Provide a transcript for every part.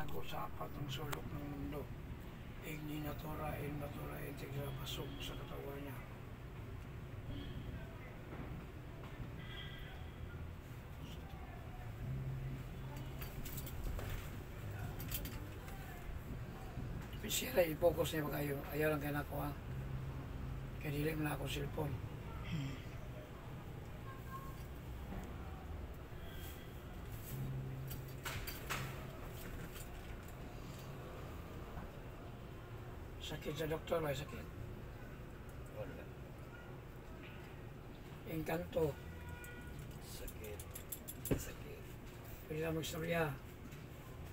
tinago sa apat ng sulok ng mundo. Igni natura, in natura, integra, pasok sa katawan niya. Sira, i-focus niya mag-ayo. Ayaw lang kayo na ako ha. Kaya dili mo na ako cellphone. Sakit sa doktor, ay sakit. Wala. Engkanto. Sakit. Sakit. Pwede na mag-istorya.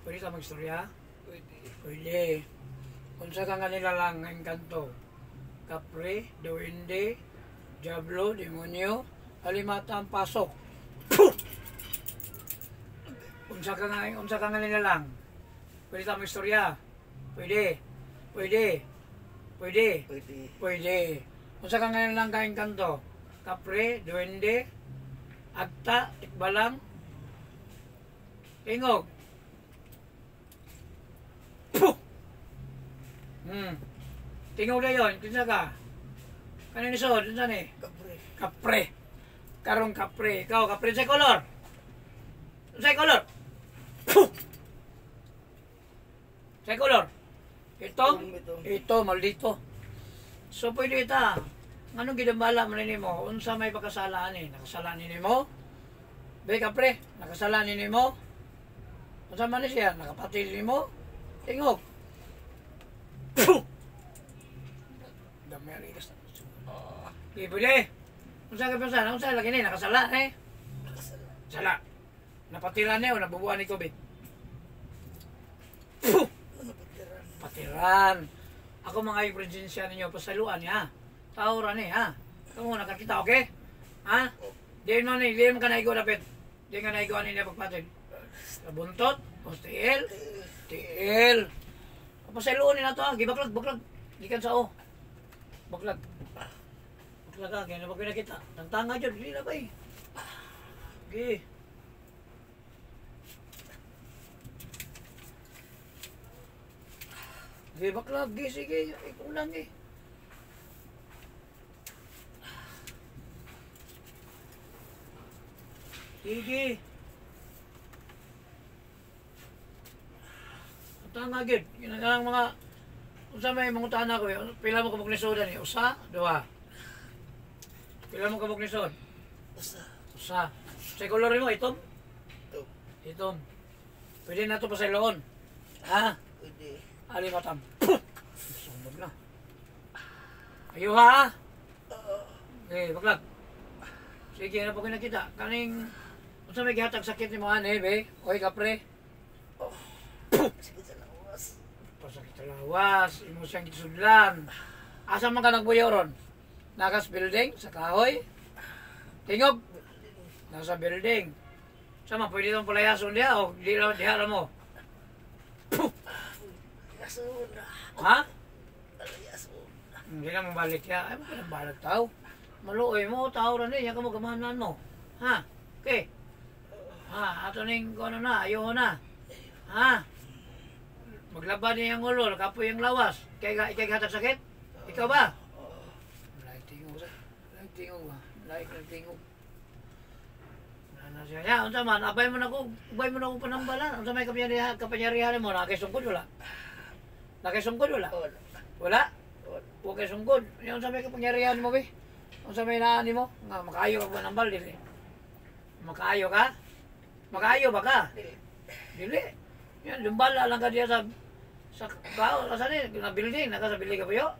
Pwede na mag-istorya? Pwede. Pwede. Unsa ka nga nilalang nga engkanto? Kapre, duwende, diablo, demonyo, alimata ang pasok. Puh! Unsa ka nga nilalang? Pwede ta mag-istorya? Pwede. Pwede. Pwede. Pwede. Pwede. Unsa ka nga nilalang ka engkanto? Kapre, duwende, agta, tikbalang, tingog. Puh! Tingog na yun, kinsa ka? Kanina nisod, kinsa ni? Kapre. Kapre. Karong kapre. Ikaw, kapre sa kolor. Sa kolor. Puh! Sa kolor. Ito? Ito, maldito. So, pwede ita. Anong ginambala mo mo? Unsa may pagkasalaan eh? Nakasalaan mo? Be, kapre, nakasalaan mo? Unsa man siya? Nakapatil mo? Tingog. Puh! Dami ang ikas na. Di pwede. Unsa ka pa sana? Unsa lagi ni? Nakasala eh? Nakasala. Sala. Napatilan o nabubuan ni COVID? Puh! Napatiran. Patiran. Ako mga presensya ninyo, pasaluan niya. Tauran eh, ha? Ito muna nakakita, okay? Ha? Di mo ni, di mo ka naigo dapit. Di ka naigo niya pagpatid. Nabuntot, o tiil, tiil. Pasaluan nila to, ha? Gibaklag, baklag. Gikan sa o. Baklag. Baklag ha, kaya na ba pinakita? Tantanga dyan, hindi na ba eh. Okay. Sige, baklag, sige, ikaw lang eh. Sige. Tanga gid. Ginagalang mga unsa may mangutana ko, pila mo kabuk ni soda ni? Usa, duha. Pila mo kabuk ni sod? Usa. Usa. Sa kolor mo itom? Ito. Itom. Pwede na to pa sa iloon. Ha? Pwede. Ali matam. Sumbog na. Ayo ha? Eh, baklag. Sige, na po kita. Kaning unsa may gihatag sakit ni mo ane, be? Oy, kapre. Sakit sa lawas. Pasakit sa lawas, imo siyang gisudlan. Asa man ka nagbuyo ron? Nakas building sa kahoy? Tingog. Nasa building. Sama pwede tong palayason diha o di diha mo. Puh! Yasun. Ha? Yasun. Hindi na mabalik ya. Ay, balik tao. Maluoy mo, tao rin eh. Yan ka mo gamahanan mo. Ha? Okay. Ha? Ato ning kung ano na, ayaw na. Ha? Maglaban niya yung ulo, kapoy yung lawas. Ikay hatag sakit? Ikaw ba? Laik tingog sa. Laik tingog ba? Laik tingog. Ano siya? Ya, unsa man, abay mo na ko panambalan. Unsa may kapanyarihan mo, nakisungkod wala? Nakisungkod wala? Wala. Wala? Huwag kay sungkod. Yung sa may kapangyarihan mo, be. Yung sa may naani mo, nga, makaayo ka ba ng bal, dili? Makaayo ka? Makaayo ba ka? Dili. Yan, lumbala lang ka diya sa kahoy, kasi na building, naka sa building ka ba yun?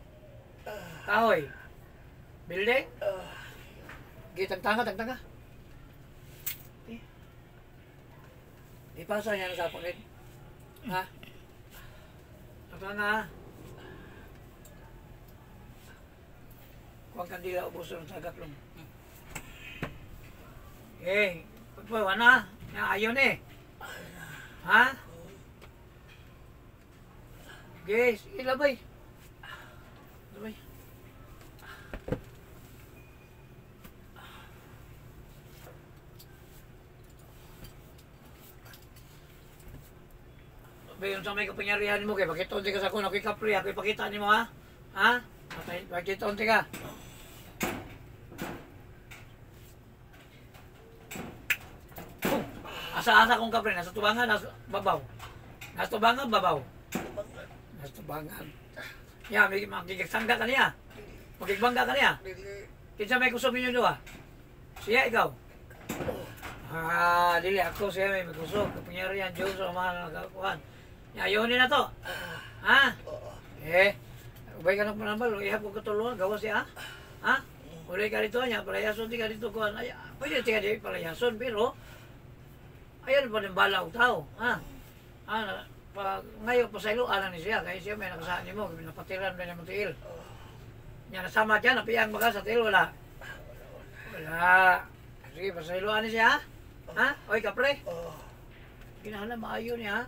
Kahoy. Building? Tagtanga. Ipasa niya na sa punit. Ha? Tagtanga ha? Huwag kandila ubos ng sagat lang. Eh, pagpawa na. Ayaw na eh. Ha? Okay, sige labay. Labay. Bayon sa may kapangyarihan mo kay bakit unti ka sa kuno kay kapre ako ipakita nimo ha? Ha? Bakit unti ka? Asa-asa kong kapre nasa tubangan nasa babaw. Nasa tubangan babaw. Tubangan. Nasa tubangan. Ya, may magigsangga ka niya. Magigbangga ka niya. Dili. Kinsa may kusog ninyo duha? Siya ikaw. Dili ako siya may kusog. Kapangyarihan Diyos sa mga nagakuhan. Ayaw na to. Ha? Oo. Ubay ka ng panambal. Ihap ko katulungan. Gawa siya. Ha? Ulay ka dito niya. Palayason di ka dito. Pwede di ka di palayason. Pero, ayan pa ng bala o tao. Ha? Ngayon, pasaylo, alam ni siya. Kaya siya may nakasaan ni mo. Napatiran na niya mo tiil. Yan, nasama dyan. Napiyang baka sa tiil. Wala. Wala. Sige, pasayloan ni siya. Ha? Oy, kapre. Oo. Ginahala, maayo niya.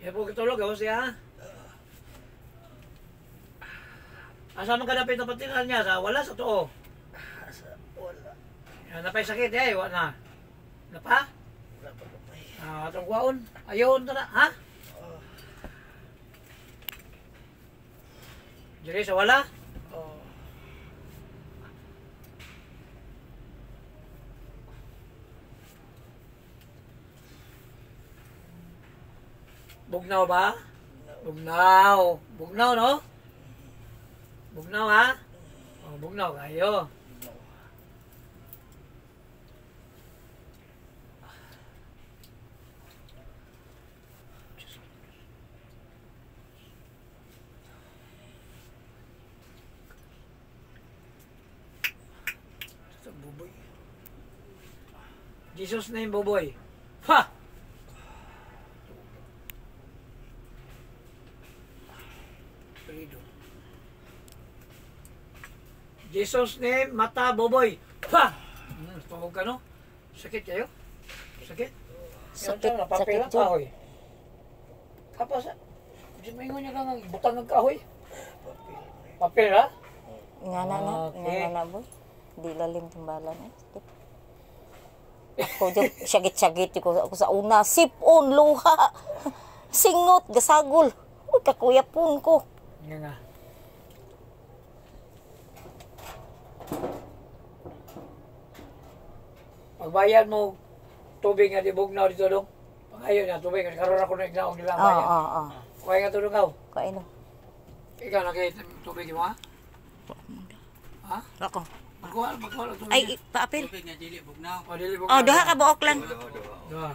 Yan po katulog, gawa siya. Asa man ka napit na patiran niya? Sa wala, sa too. Asa, wala. Yan, napay sakit eh. Wala na. Napa? Wala pa gamay. Atong kwaon. Ayaw na. Ha? Oo. Dili sa wala? Oo. Bugnaw ba? Bugnaw. Bugnaw, no? Bugnaw, ha? Oh, bugnaw kayo. Buboy. Jesus name, Buboy. Ha! Jesus name, mata, Buboy. Ha! Pahog ka, no? Sakit kayo? Sakit? Sakit, Papel sakit ang yun. kahoy. Kapos, di mo ingon niya ka nga, butang ng kahoy. Papel, ha? Nga na na, Okay. nga na boy. Di lalim timbalan eh. Sakit. Ako dyan, syagit-syagit ko ako sa una. Sipon, luha, singot, gasagol. Uy, kakuyapon ko. Nga nga. Pagbayad mo, tubig nga di bugnaw dito dong. Pangayon nga, tubig. Karoon ako na ignaong nila ang Oo, bayan. oo, oo. Kuhay nga tulong ka. Kain o. Ikaw nakita ng tubig mo, ha? Ha? Ako. Magkuha ng tubig. Ay, paapil. O, dili Oh, bugnaw. duha ka buok lang. Duha.